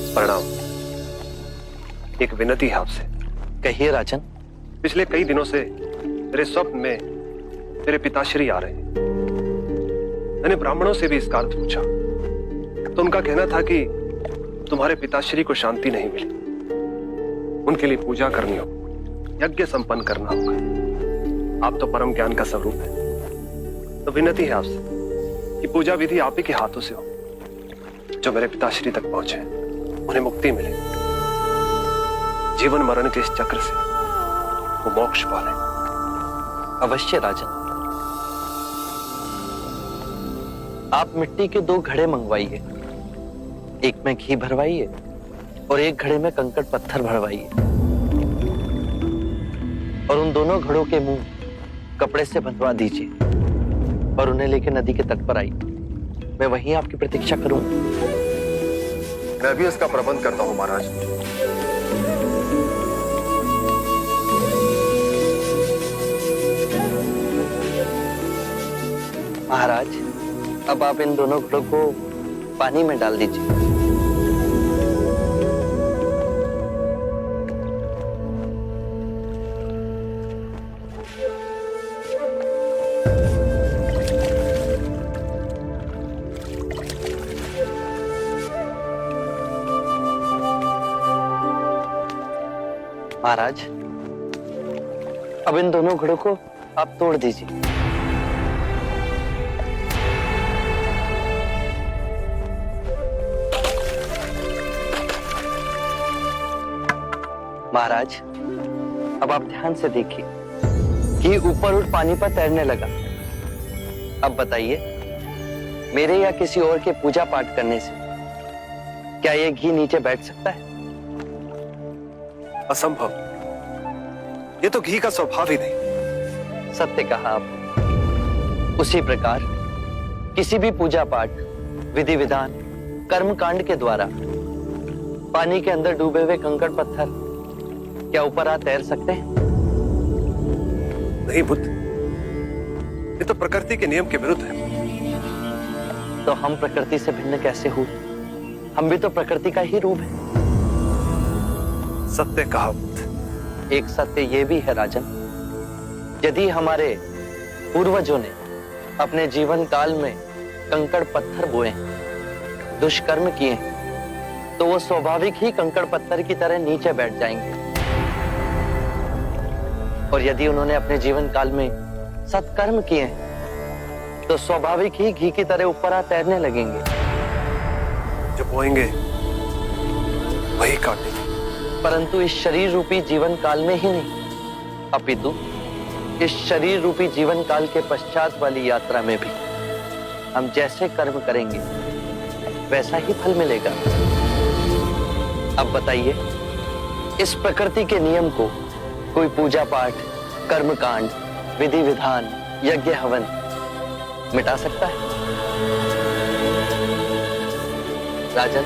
प्रणाम। एक विनती है आपसे। कहिए राजन। पिछले कई दिनों से मेरे स्वप्न में मेरे पिताश्री आ रहे हैं। मैंने ब्राह्मणों से भी इसका अर्थ पूछा तो उनका कहना था कि तुम्हारे पिताश्री को शांति नहीं मिली, उनके लिए पूजा करनी हो, यज्ञ संपन्न करना होगा। आप तो परम ज्ञान का स्वरूप है, तो विनती है आपसे कि पूजा विधि आप ही के हाथों से हो, जो मेरे पिताश्री तक पहुंचे, उन्हें मुक्ति मिले, जीवन मरण के इस चक्र से वो मोक्ष पाले। अवश्य राजन। आप मिट्टी के 2 घड़े मंगवाइए, एक में घी भरवाइए और एक घड़े में कंकड़ पत्थर भरवाइए, और उन दोनों घड़ों के मुंह कपड़े से बंधवा दीजिए और उन्हें लेकर नदी के तट पर आइए। मैं वहीं आपकी प्रतीक्षा करूंगा। मैं भी इसका प्रबंध करता हूं महाराज। महाराज, अब आप इन दोनों घड़ों को पानी में डाल दीजिए। महाराज, अब इन दोनों घड़ों को आप तोड़ दीजिए। महाराज, अब आप ध्यान से देखिए कि ऊपर उठ पानी पर तैरने लगा। अब बताइए, मेरे या किसी और के पूजा पाठ करने से क्या ये घी नीचे बैठ सकता है? असंभव। ये तो घी का स्वभाव ही नहीं। सत्य कहा आपने। उसी प्रकार किसी भी पूजा पाठ, विधि विधान, कर्म कांड के द्वारा पानी के अंदर डूबे हुए कंकड़ पत्थर क्या ऊपर आ तैर सकते हैं? नहीं बुद्ध, ये तो प्रकृति के नियम के विरुद्ध है। तो हम प्रकृति से भिन्न कैसे हुए? हम भी तो प्रकृति का ही रूप है। सत्य कहा बुद्ध। एक सत्य ये भी है राजन, यदि हमारे पूर्वजों ने अपने जीवन काल में कंकड़ पत्थर बोए, दुष्कर्म किए, तो वो स्वाभाविक ही कंकड़ पत्थर की तरह नीचे बैठ जाएंगे। और यदि उन्होंने अपने जीवन काल में सत्कर्म किए तो स्वाभाविक ही घी की तरह ऊपर आ तैरने लगेंगे। जो बोएंगे वही काटेंगे। परंतु इस शरीर रूपी जीवन काल में ही नहीं, अपितु इस शरीर रूपी जीवन काल के पश्चात वाली यात्रा में भी हम जैसे कर्म करेंगे वैसा ही फल मिलेगा। अब बताइए, इस प्रकृति के नियम को कोई पूजा पाठ, कर्मकांड, विधि विधान, यज्ञ हवन मिटा सकता है? राजन,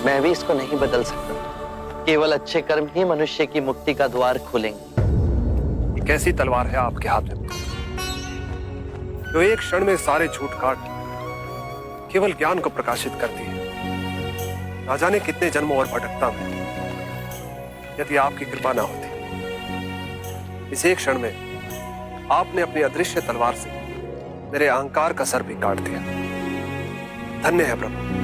मैं भी इसको नहीं बदल सकता। केवल अच्छे कर्म ही मनुष्य की मुक्ति का द्वार खोलेंगे। कैसी तलवार है आपके हाथ में, जो एक क्षण में सारे झूठ काट केवल ज्ञान को प्रकाशित करती है। ना जाने कितने जन्मों और भटकता में यदि आपकी कृपा ना होती, इस एक क्षण में आपने अपनी अदृश्य तलवार से मेरे अहंकार का सर भी काट दिया। धन्य है प्रभु।